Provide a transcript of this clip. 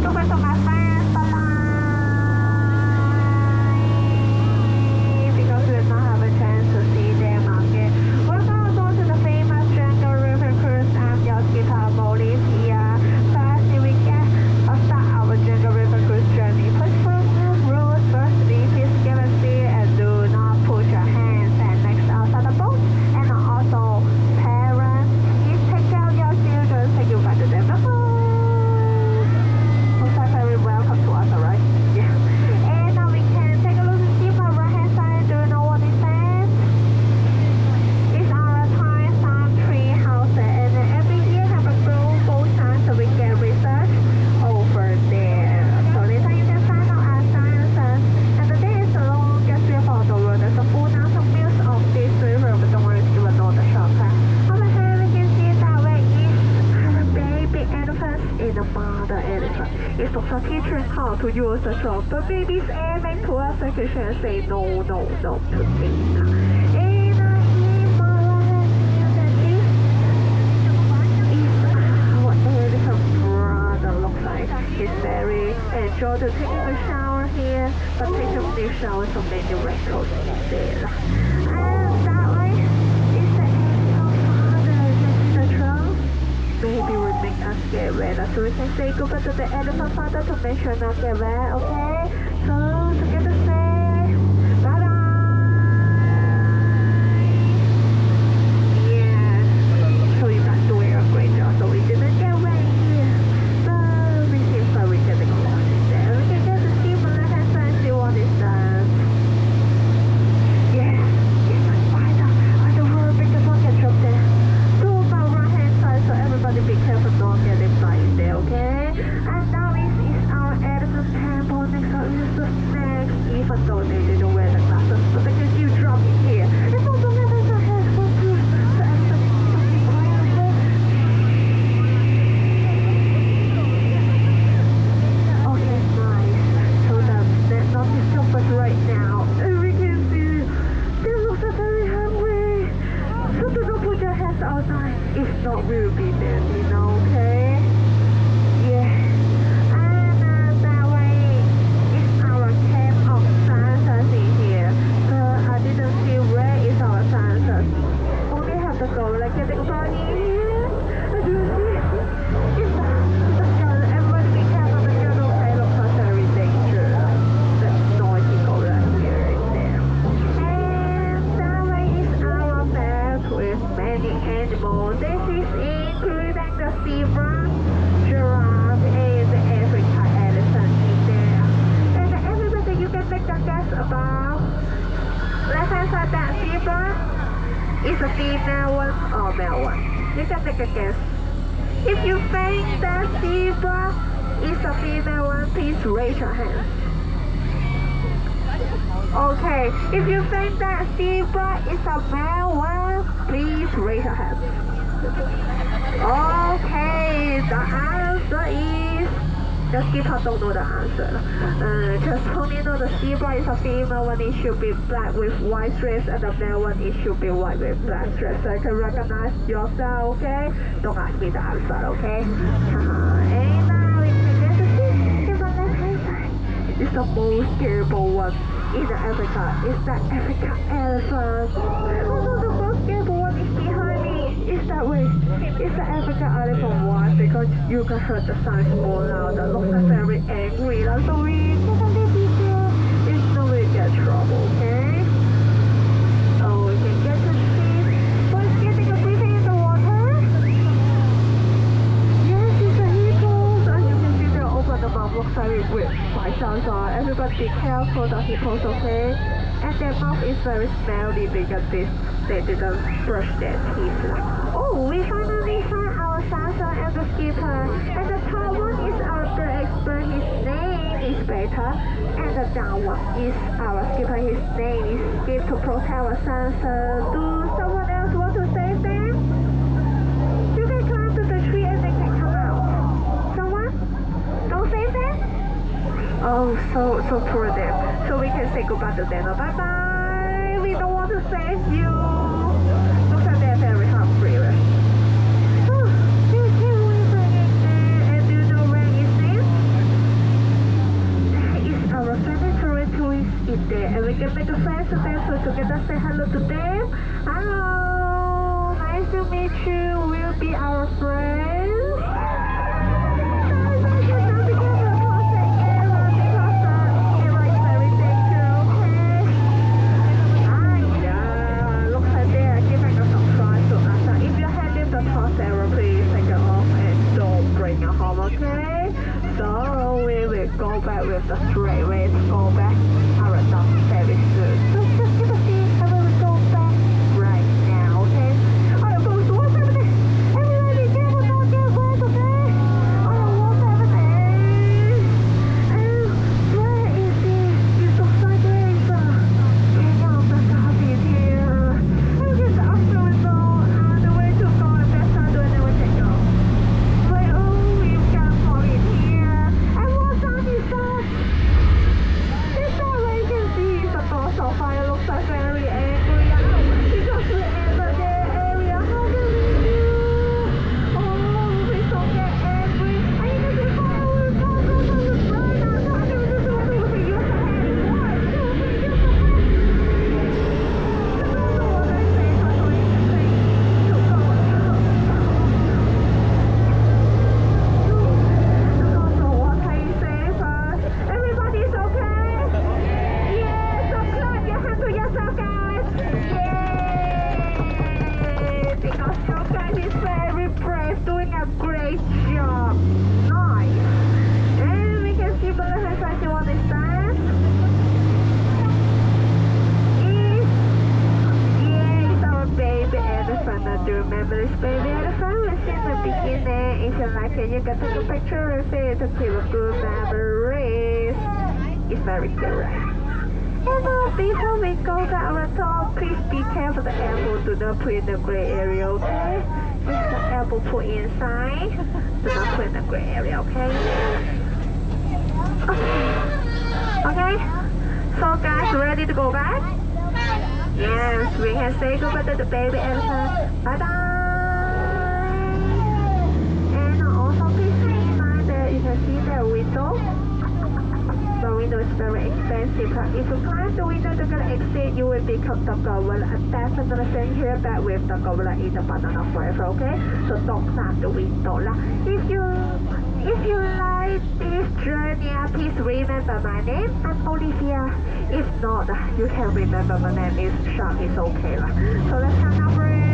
Don't forget my friends, bye-bye. Because we did not have a chance to see them again. We're gonna go to the famous Jungle River Cruise and just keep our bodies here. First, we can start our Jungle River Cruise journey. Please follow the rules. Firstly, please give a seat and do not put your hands and legs outside the boat. And also, parents, please take care of your children. Thank you back to them. Most very welcome to us, alright? Yeah. And now we can take a look and see my right hand side. Do you know what it says? It's our time tree house, and every year have a global chance so we can research over there. So later you can find out our sciences. And the day is the longest river of the world. There's a full 1,000 miles of this river, but don't worry, you will know the shortcut. Over here we can see that way is our baby elephant and the mother elephant. It's also teaching how to use the trunk. The baby's aiming towards the kitchen and say no, no, no to things. And what elephant brother looks like. He's very enjoyed taking a shower here, but taking a new shower so many wrinkles in there. And that way is the elephant father. You can see the trunk. Baby will make us get ready, so we can say goodbye to the elephant father to make sure not get wet, okay? So together say bye bye. Yeah, so you guys doing a great job. So we didn't get wet here, but we seem like we're getting lost in there. We can get to see my left hand side and see what it says. Yeah, it's a spider. I don't worry because I'll get dropped there. To my right hand side, so everybody be careful don't get inside there, okay? And now this is our elephant temple. Next up is the snakes, even though they didn't wear the glasses, but they can still drop in here. It's also never the head for proof, so everybody don't be quiet, okay? Okay, nice. So they're not disturbed us right now. And we can see they look very hungry. So do not put your hands outside. If not, we will be there, you know, okay? Yeah. And that way is our camp of scientists in here. But I didn't see where is our scientists. Only have to go like getting funny here. And do you see? It's the gun. Everybody be careful. The gun okay looks like very dangerous. That noisy go right here right there. And that way is our map with many animals. This is including the zebra, giraffe, and the African elephant in there. And everybody you can make a guess about. Left hand side that zebra is a female one or male one. You can make a guess. If you think that zebra is a female one, please raise your hand. Okay, if you think that zebra is a male one, please raise your hand. Okay, the answer is... Just keep on don't know the answer. Just only know the zebra is a female one, it should be black with white stripes, and the male one, it should be white with black stripes. So you can recognize yourself, okay? Don't ask me the answer, okay? And now we can get to see in the left hand side. It's the most terrible one in Africa. It's the African elephant. Oh, the most terrible one is behind me. It's that way. It's the African elephant one because you can hear the sound more louder. Looks like very angry. Like, so we take a little bit there. It's no way to get trouble, okay? Oh, we can get to see. So it's getting a breathing in the water. Yes, it's a hippo. As you can see, they open the mouth. Looks very weird. My sounds are. Everybody be careful the hippos, okay? And their mouth is very smelly because they didn't brush their teeth. Oh, we finally found our salsa and the skipper. And the top one is our bird expert. His name is Beta. And the down one is our skipper. His name is Skip to protect our salsa. Do someone else want to save them? You can climb to the tree and they can come out. Someone? Don't save them? Oh, so poor them. So we can say goodbye to them. Bye bye. We don't want to save you. Looks like they're very hungry. Oh, there's a river in there. And do you know where is this? recognize them, so together say hello to them. Hello, nice to meet you. We'll be our friends. Go back with the straight way to go back our dog very soon. So just give a seat and we will go back right now, okay? Alright, folks, what's happening? Everybody, get a dog, get where today? Alright, what's happening? And where is this? It's so sideways. Hang on, the car is here. And it's absolutely no the way to go and best side and then we can go. Wait, oh, you can fall in here. And what's on this side? This side where you can see the doors of fire looks like very angry. Because we enter the area, how can we do? Oh, we don't get angry. And you can see fireworks all over the right now. How can we just want to use the hand? Why? Use the hand. I don't know what I say. I don't even say to go. So what can you say first? Everybody's okay? Yes, so clap your hands to yourself, guys. Yay! Because you guys is very brave, doing a great job. Nice. And we can see below her side, you understand? It's our baby elephant. Now, do you remember this baby elephant? We see in the beginning. If you like it, you can take a picture with it to keep a good memories. It's very good, right? And before we go back our top, please be careful the apple. Do not put in the gray area, okay? If the apple put inside, do not put in the gray area, okay? Okay? So guys, ready to go back? Yes, we can say goodbye to the baby elephant. Bye bye. And also please keep in mind that you can see the window. The window is very expensive. If you climb the window to get an exit, you will become the gorilla. And definitely send here back with the gorilla in the banana forever, okay? So don't climb the window lah. If you like this journey, please remember my name. I'm Olivia. If not, you can remember my name is Sean. It's okay lah. So let's hang up.